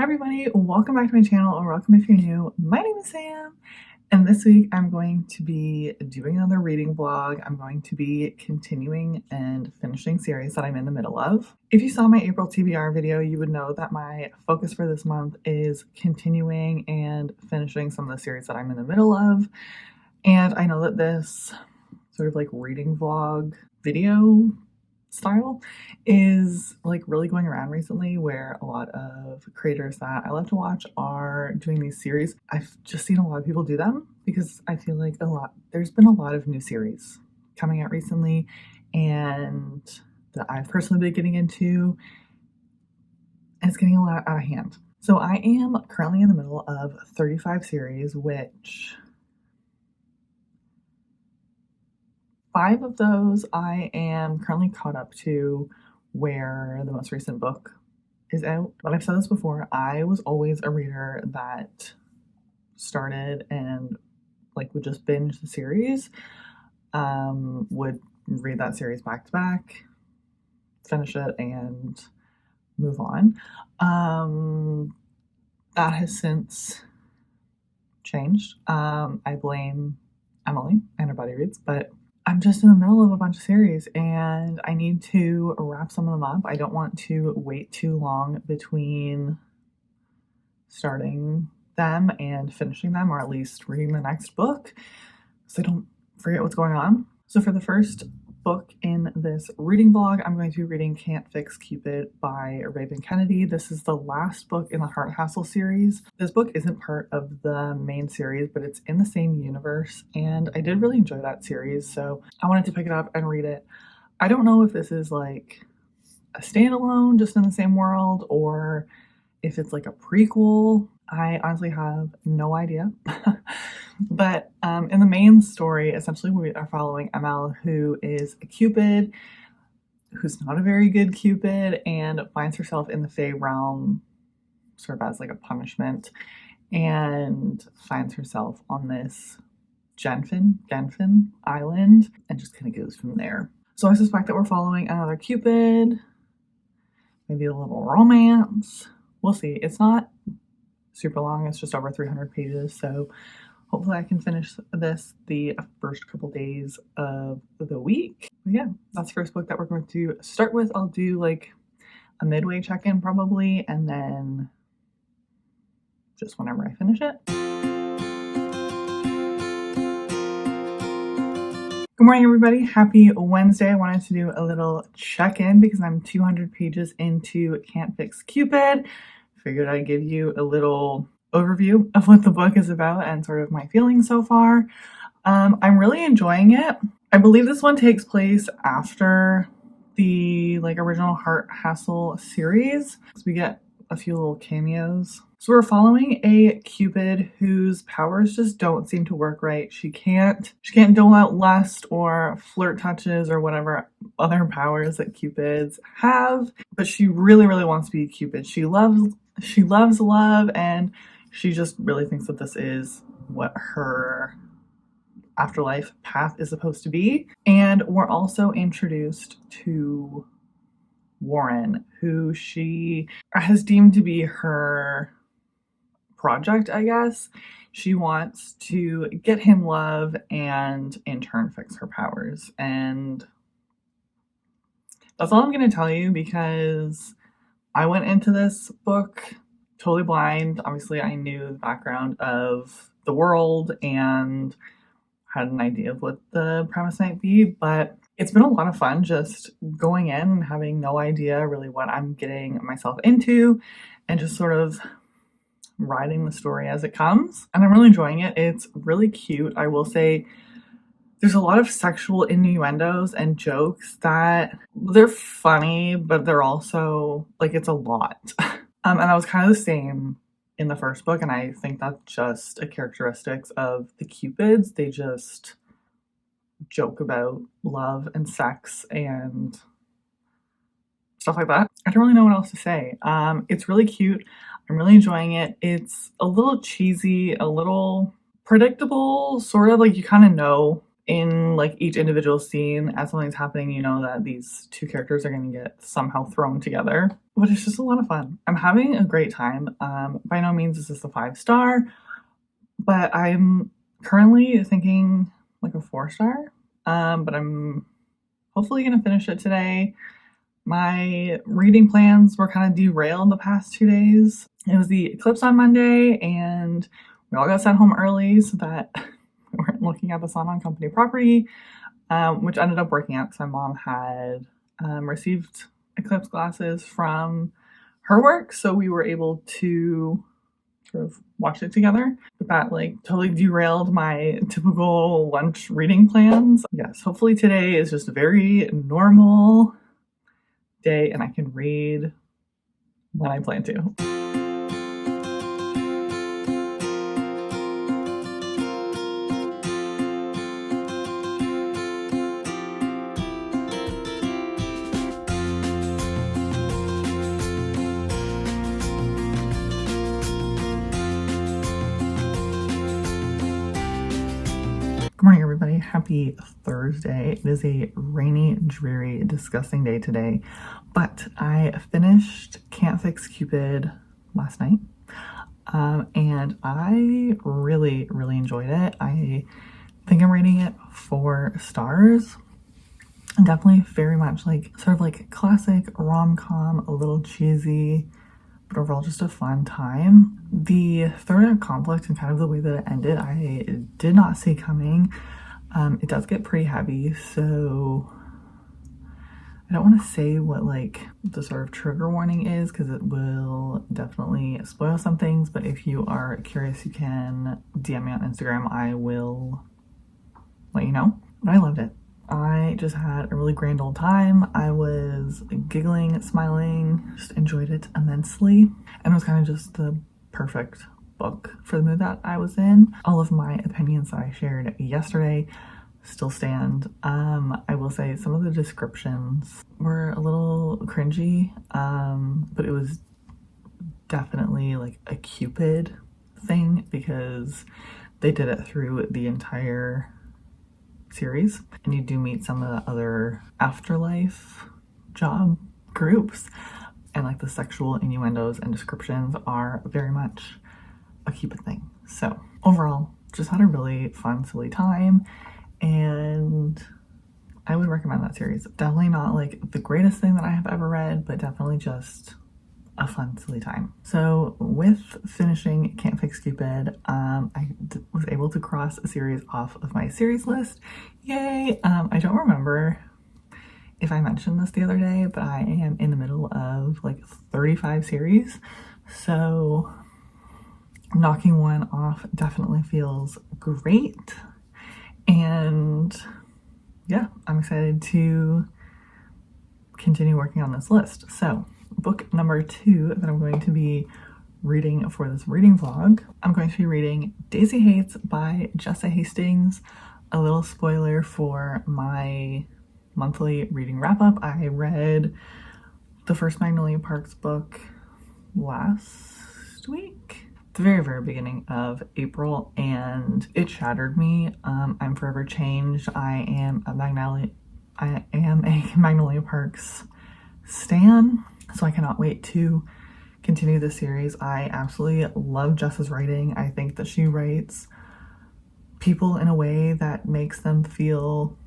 Hi everybody, welcome back to my channel, or welcome if you're new. My name is Sam, and this week I'm going to be doing another reading vlog. I'm going to be continuing and finishing series that I'm in the middle of. If you saw my April TBR video, you would know that my focus for this month is continuing and finishing some of the series that I'm in the middle of. And I know that this sort of like reading vlog video style is like really going around recently, where a lot of creators that I love to watch are doing these series. I've just seen a lot of people do them because I feel like there's been a lot of new series coming out recently and that I've personally been getting into, and it's getting a lot out of hand. So I am currently in the middle of 35 series, which 5 of those I am currently caught up to where the most recent book is out. But I've said this before, I was always a reader that started and like would just binge the series, would read that series back to back, finish it, and move on. That has since changed. I blame Emily and her buddy reads, but I'm just in the middle of a bunch of series and I need to wrap some of them up. I don't want to wait too long between starting them and finishing them, or at least reading the next book, so I don't forget what's going on. So for the first book in this reading vlog, I'm going to be reading Can't Fix Cupid by Raven Kennedy. This is the last book in the Heart Hassle series. This book isn't part of the main series, but it's in the same universe, and I did really enjoy that series, so I wanted to pick it up and read it. I don't know if this is like a standalone just in the same world, or if it's like a prequel. I honestly have no idea. But in the main story, essentially we are following ML, who is a Cupid, who's not a very good Cupid, and finds herself in the Fae realm sort of as like a punishment, and finds herself on this Genfin island, and just kind of goes from there. So I suspect that we're following another Cupid, maybe a little romance. We'll see. It's not super long, it's just over 300 pages, so hopefully I can finish this the first couple days of the week. But yeah, that's the first book that we're going to start with. I'll do like a midway check-in probably, and then just whenever I finish it. Good morning, everybody. Happy Wednesday. I wanted to do a little check-in because I'm 200 pages into Can't Fix Cupid. Figured I'd give you a little overview of what the book is about and sort of my feelings so far. I'm really enjoying it. I believe this one takes place after the like original Heart Hassle series, so we get a few little cameos. So we're following a Cupid whose powers just don't seem to work right. She can't dole out lust or flirt touches or whatever other powers that Cupids have, but she really wants to be a Cupid. She loves love, and she just really thinks that this is what her afterlife path is supposed to be. And we're also introduced to Warren, who she has deemed to be her project, I guess. She wants to get him love and in turn fix her powers. And that's all I'm going to tell you, because I went into this book totally blind. Obviously, I knew the background of the world and had an idea of what the premise might be, but it's been a lot of fun just going in and having no idea really what I'm getting myself into, and just sort of riding the story as it comes. And I'm really enjoying it. It's really cute. I will say there's a lot of sexual innuendos and jokes that they're funny, but they're also like, it's a lot. And that was kind of the same in the first book, and I think that's just a characteristic of the Cupids. They just joke about love and sex and stuff like that. I don't really know what else to say. It's really cute. I'm really enjoying it. It's a little cheesy, a little predictable, sort of like you kind of know in like each individual scene, as something's happening, you know that these two characters are going to get somehow thrown together. But it's just a lot of fun. I'm having a great time. By no means is this a 5-star, but I'm currently thinking like a 4-star. But I'm hopefully going to finish it today. My reading plans were kind of derailed the past 2 days. It was the eclipse on Monday, and we all got sent home early so that we weren't looking at the sun on company property, which ended up working out because my mom had received eclipse glasses from her work, so we were able to sort of watch it together. But that like totally derailed my typical lunch reading plans. Yes, hopefully today is just a very normal day and I can read when I plan to. Good morning, everybody. Happy Thursday. It is a rainy, dreary, disgusting day today, but I finished Can't Fix Cupid last night, and I really, really enjoyed it. I think I'm rating it 4 stars. Definitely very much like sort of like classic rom-com, a little cheesy, but overall just a fun time. The third act conflict and kind of the way that it ended, I did not see coming. It does get pretty heavy, so I don't want to say what like the sort of trigger warning is because it will definitely spoil some things, but if you are curious, you can DM me on Instagram. I will let you know. But I loved it. I just had a really grand old time. I was giggling, smiling, just enjoyed it immensely. And it was kind of just the perfect book for the mood that I was in. All of my opinions that I shared yesterday still stand. I will say some of the descriptions were a little cringy, but it was definitely like a Cupid thing because they did it through the entire series, and you do meet some of the other afterlife job groups, and like the sexual innuendos and descriptions are very much a Cupid thing. So overall, just had a really fun, silly time, and I would recommend that series. Definitely not like the greatest thing that I have ever read, but definitely just a fun, silly time. So with finishing Can't Fix Cupid, I was able to cross a series off of my series list. Yay! I don't remember if I mentioned this the other day, but I am in the middle of like 35 series. So knocking one off definitely feels great. And yeah, I'm excited to continue working on this list. So book number 2 that I'm going to be reading for this reading vlog, I'm going to be reading Daisy Hates by Jessa Hastings. A little spoiler for my monthly reading wrap-up. I read the first Magnolia Parks book last week, the very, very beginning of April, and it shattered me. I'm forever changed. I am a Magnolia Parks stan, so I cannot wait to continue the series. I absolutely love Jessa's writing. I think that she writes people in a way that makes them feel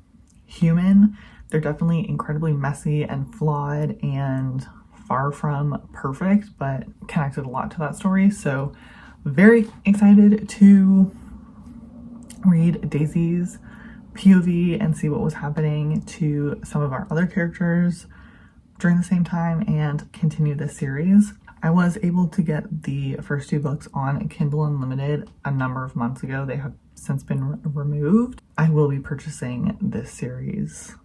human. They're definitely incredibly messy and flawed and far from perfect, but connected a lot to that story. So very excited to read Daisy's POV and see what was happening to some of our other characters during the same time and continue this series. I was able to get the first 2 books on Kindle Unlimited a number of months ago. They have since been removed. I will be purchasing this series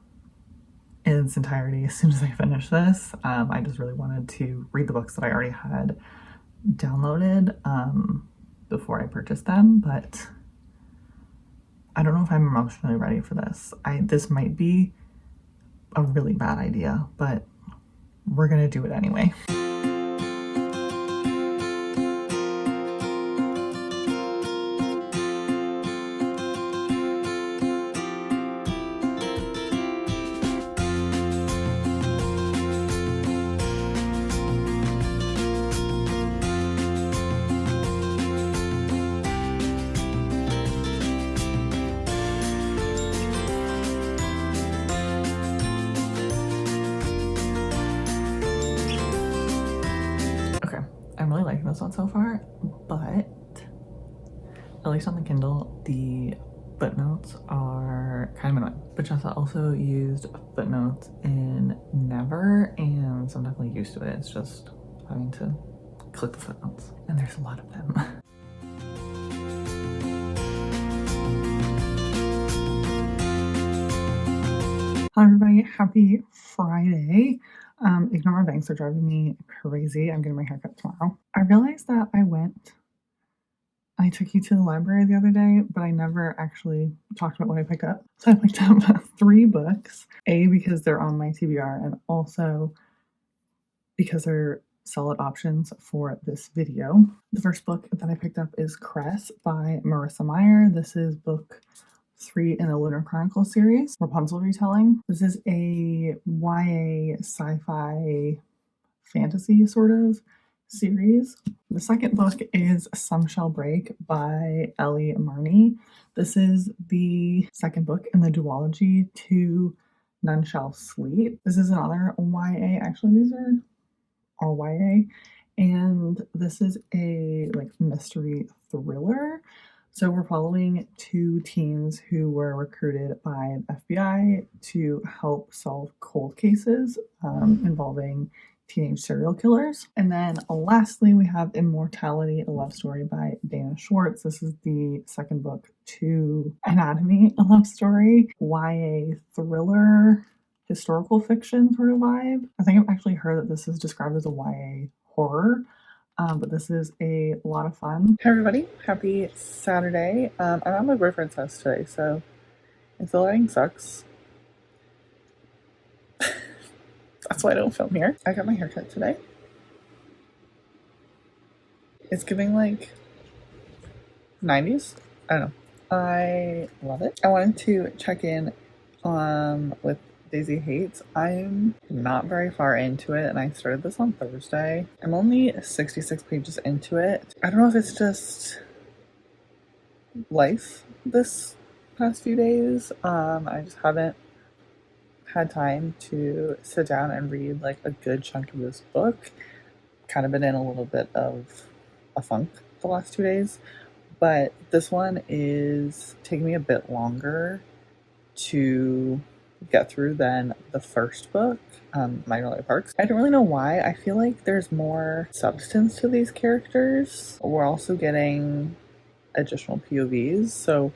in its entirety as soon as I finish this. I just really wanted to read the books that I already had downloaded before I purchased them, but I don't know if I'm emotionally ready for this. This might be a really bad idea, but we're gonna do it anyway. really liking this one so far, but at least on the Kindle, the footnotes are kind of annoying. But Jessa also used footnotes in Never, and so I'm definitely used to it. It's just having to click the footnotes, and there's a lot of them. Hello everybody, happy Friday. Ignore my bangs, they're driving me crazy. I'm getting my haircut tomorrow. I realized that I took you to the library the other day, but I never actually talked about what I picked up. So I picked up 3 books, A, because they're on my TBR, and also because they're solid options for this video. The first book that I picked up is Cress by Marissa Meyer. This is book 3 in the Lunar Chronicles series, Rapunzel retelling. This is a YA sci-fi fantasy sort of series. The second book is Some Shall Break by Ellie Marney. This is the second book in the duology to None Shall Sleep. This is another YA. Actually, these are all YA. And this is a mystery thriller. So we're following 2 teens who were recruited by the FBI to help solve cold cases involving teenage serial killers. And then lastly, we have Immortality, a love story by Dana Schwartz. This is the second book to Anatomy, a love story, YA thriller, historical fiction sort of vibe. I think I've actually heard that this is described as a YA horror. But this is a lot of fun. Hey everybody, happy Saturday. I'm at my boyfriend's house today, so if the lighting sucks, that's why I don't film here. I got my haircut today. It's giving 90s. I don't know. I love it. I wanted to check in with Daisy Hates. I'm not very far into it, and I started this on Thursday. I'm only 66 pages into it. I don't know if it's just life this past few days. I just haven't had time to sit down and read a good chunk of this book. Kind of been in a little bit of a funk the last 2 days, but this one is taking me a bit longer to get through than the first book, Magnolia Parks. I don't really know why. I feel like there's more substance to these characters. We're also getting additional POVs, so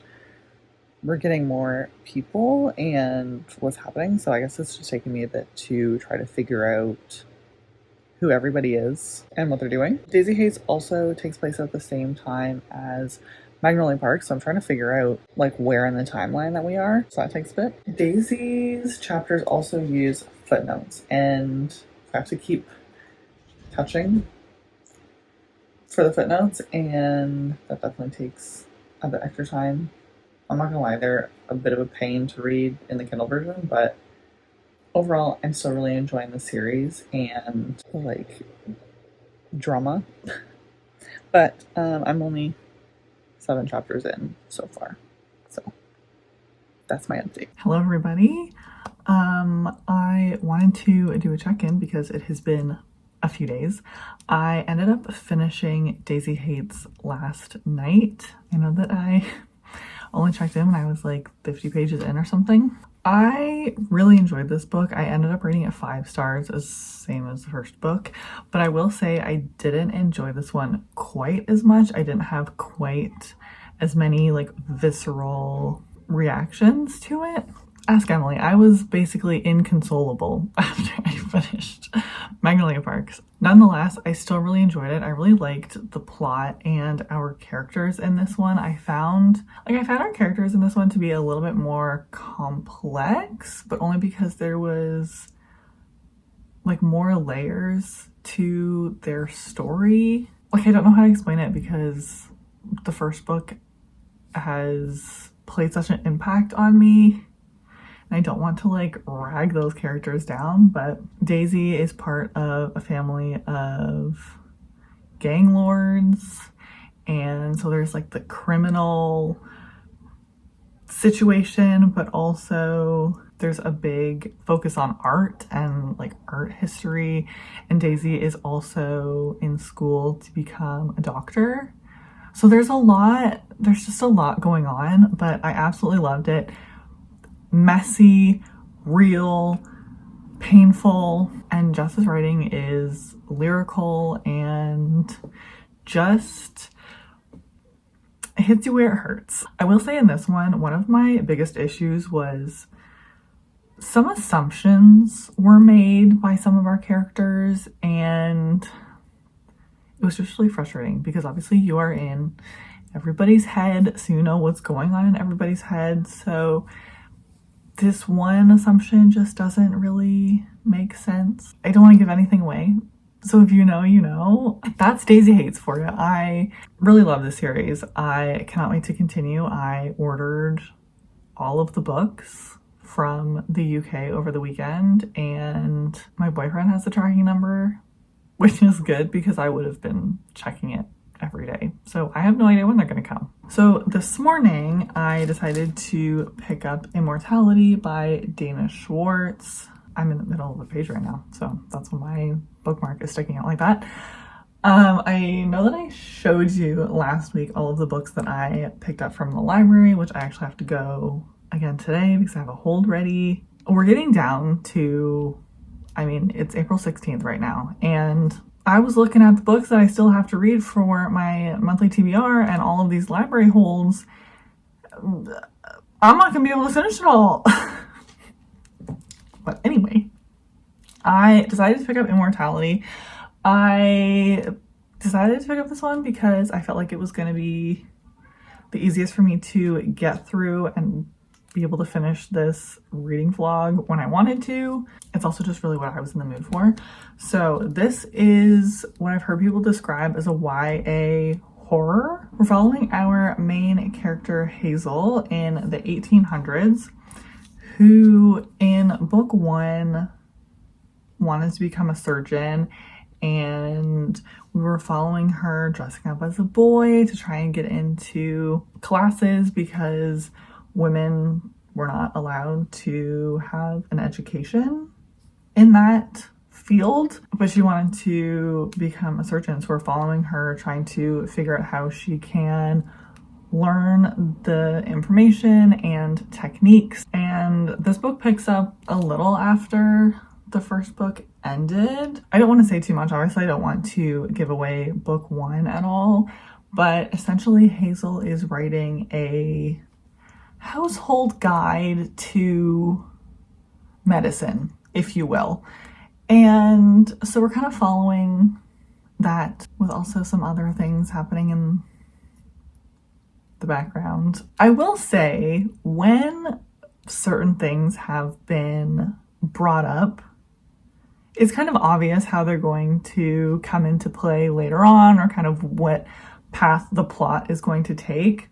we're getting more people and what's happening. So I guess it's just taking me a bit to try to figure out who everybody is and what they're doing. Daisy Hates also takes place at the same time as Magnolia Park, so I'm trying to figure out where in the timeline that we are, so that takes a bit. Daisy's chapters also use footnotes, and I have to keep touching for the footnotes, and that definitely takes a bit extra time. I'm not gonna lie, they're a bit of a pain to read in the Kindle version, but overall I'm still really enjoying the series and drama. But I'm only 7 chapters in so far, so that's my update. Hello everybody. I wanted to do a check-in because it has been a few days. I ended up finishing Daisy Hates last night. I know that I only checked in when I was 50 pages in or something. I really enjoyed this book. I ended up rating it 5 stars, as same as the first book, but I will say I didn't enjoy this one quite as much. I didn't have quite as many visceral reactions to it. Ask Emily. I was basically inconsolable after I finished Magnolia Parks. Nonetheless, I still really enjoyed it. I really liked the plot and our characters in this one. I found our characters in this one to be a little bit more complex, but only because there was more layers to their story. I don't know how to explain it because the first book has played such an impact on me. I don't want to rag those characters down, but Daisy is part of a family of gang lords, and so there's the criminal situation, but also there's a big focus on art and like art history, and Daisy is also in school to become a doctor. So there's just a lot going on, but I absolutely loved it. Messy, real, painful, and Jess's writing is lyrical and just hits you where it hurts. I will say in this one of my biggest issues was some assumptions were made by some of our characters, and it was just really frustrating because obviously you are in everybody's head, so you know what's going on in everybody's head. So this one assumption just doesn't really make sense. I don't want to give anything away, so if you know, you know. That's Daisy Hates for you. I really love this series. I cannot wait to continue. I ordered all of the books from the UK over the weekend, and my boyfriend has the tracking number, which is good because I would have been checking it every day. So I have no idea when they're going to come. So this morning I decided to pick up Immortality by Dana Schwartz. I'm in the middle of a page right now, so that's why my bookmark is sticking out like that. I know that I showed you last week all of the books that I picked up from the library, which I actually have to go again today because I have a hold ready. We're getting down to, I mean, it's April 16th right now, and I was looking at the books that I still have to read for my monthly TBR and all of these library holds. I'm not gonna be able to finish it all. But anyway, I decided to pick up Immortality. I decided to pick up this one because I felt like it was going to be the easiest for me to get through and be able to finish this reading vlog when I wanted to. It's also just really what I was in the mood for. So this is what I've heard people describe as a YA horror. We're following our main character Hazel in the 1800s, who in book 1 wanted to become a surgeon, and we were following her dressing up as a boy to try and get into classes because women were not allowed to have an education in that field, but she wanted to become a surgeon. So we're following her trying to figure out how she can learn the information and techniques. And this book picks up a little after the first book ended. I don't want to say too much. Obviously, I don't want to give away book 1 at all, but essentially Hazel is writing a household guide to medicine, if you will. And so we're kind of following that with also some other things happening in the background. I will say, when certain things have been brought up, it's kind of obvious how they're going to come into play later on, or kind of what path the plot is going to take.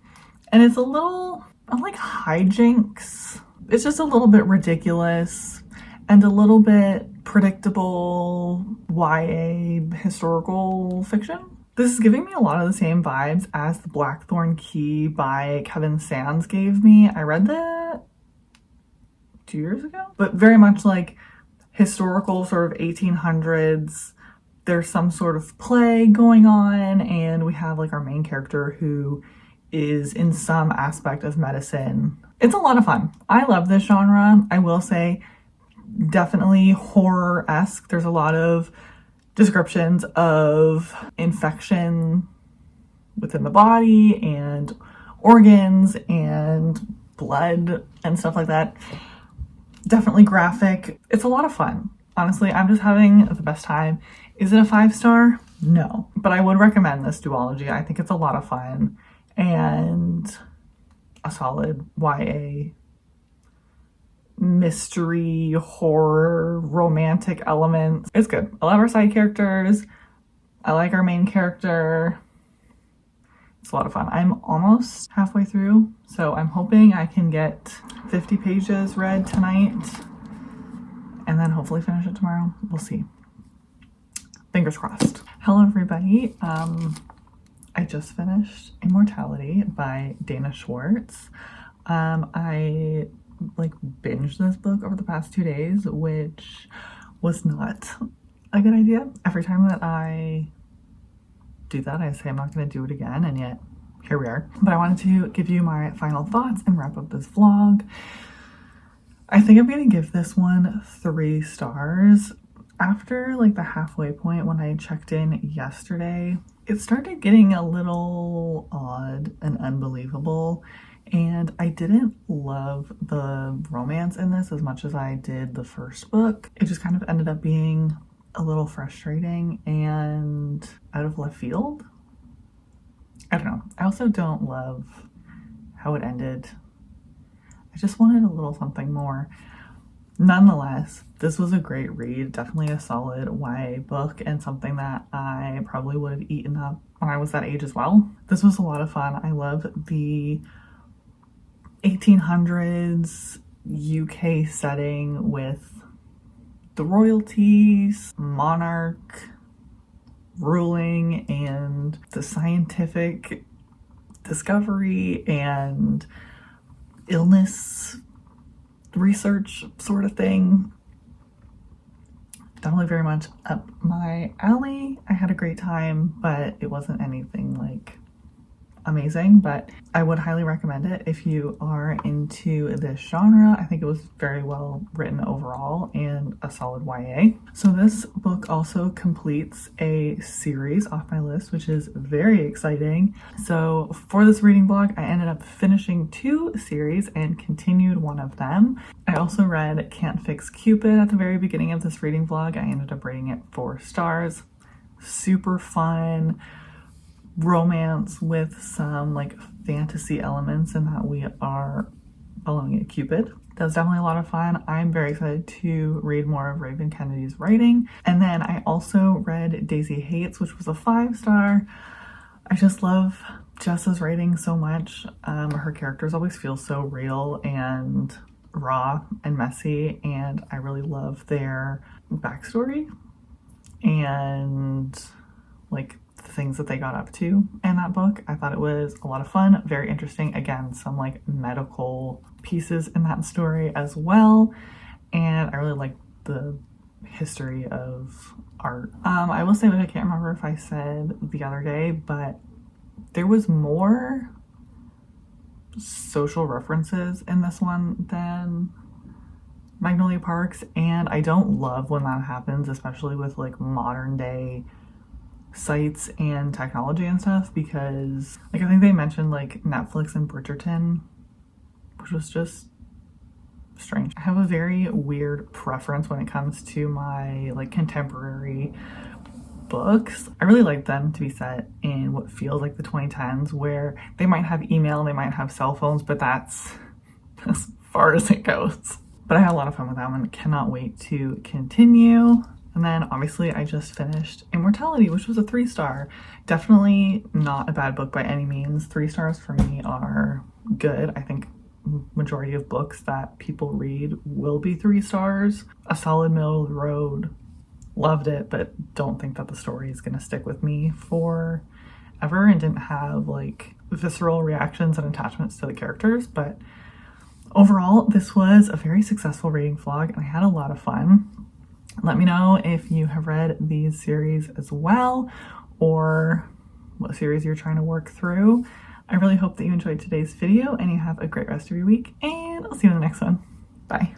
And it's a little, not like hijinks, it's just a little bit ridiculous and a little bit predictable YA historical fiction. This is giving me a lot of the same vibes as The Blackthorn Key by Kevin Sands gave me. I read that 2 years ago, but very much like historical sort of 1800s. There's some sort of play going on, and we have like our main character who is in some aspect of medicine. It's a lot of fun. I love this genre. I will say, definitely horror-esque. There's a lot of descriptions of infection within the body and organs and blood and stuff like that. Definitely graphic. It's a lot of fun. Honestly, I'm just having the best time. Is it a 5-star? No. But I would recommend this duology. I think it's a lot of fun and a solid YA mystery, horror, romantic elements. It's good. I love our side characters. I like our main character. It's a lot of fun. I'm almost halfway through, so I'm hoping I can get 50 pages read tonight and then hopefully finish it tomorrow. We'll see. Fingers crossed. Hello, everybody. I just finished Immortality by Dana Schwartz. I like binge this book over the past 2 days, which was not a good idea. Every time that I do that, I say I'm not going to do it again, and yet here we are. But I wanted to give you my final thoughts and wrap up this vlog. I think I'm going to give this one 3 stars. After like the halfway point when I checked in yesterday, it started getting a little odd and unbelievable, and I didn't love the romance in this as much as I did the first book. It just kind of ended up being a little frustrating and out of left field. I don't know. I also don't love how it ended. I just wanted a little something more. Nonetheless, this was a great read, definitely a solid YA book, and something that I probably would have eaten up when I was that age as well. This was a lot of fun. I love the 1800s UK setting with the royalties, monarch ruling, and the scientific discovery and illness research sort of thing. Definitely very much up my alley. I had a great time, but it wasn't anything like amazing, but I would highly recommend it if you are into this genre. I think it was very well written overall and a solid YA. So this book also completes a series off my list, which is very exciting. So for this reading vlog, I ended up finishing 2 series and continued one of them. I also read Can't Fix Cupid at the very beginning of this reading vlog. I ended up rating it 4 stars. Super fun romance with some like fantasy elements in that we are following a Cupid. That was definitely a lot of fun. I'm very excited to read more of Raven Kennedy's writing. And then I also read Daisy Hates, which was a 5-star. I just love Jessa's writing so much. Her characters always feel so real and raw and messy, and I really love their backstory and like things that they got up to in that book. I thought it was a lot of fun, very interesting. Again, some like medical pieces in that story as well, and I really like the history of art. I will say that I can't remember if I said the other day, but there was more social references in this one than Magnolia Parks, and I don't love when that happens, especially with like modern day sites and technology and stuff, because like I think they mentioned like Netflix and Bridgerton, which was just strange. I have a very weird preference when it comes to my like contemporary books. I really like them to be set in what feels like the 2010s, where they might have email, they might have cell phones, but that's as far as it goes. But I had a lot of fun with that one. Cannot wait to continue. And then obviously I just finished Immortality, which was a 3-star. Definitely not a bad book by any means. 3 stars for me are good. I think majority of books that people read will be 3 stars. A solid middle of the road. Loved it, but don't think that the story is going to stick with me forever, and didn't have like visceral reactions and attachments to the characters. But overall, this was a very successful reading vlog, and I had a lot of fun. Let me know if you have read these series as well, or what series you're trying to work through. I really hope that you enjoyed today's video and you have a great rest of your week, and I'll see you in the next one. Bye.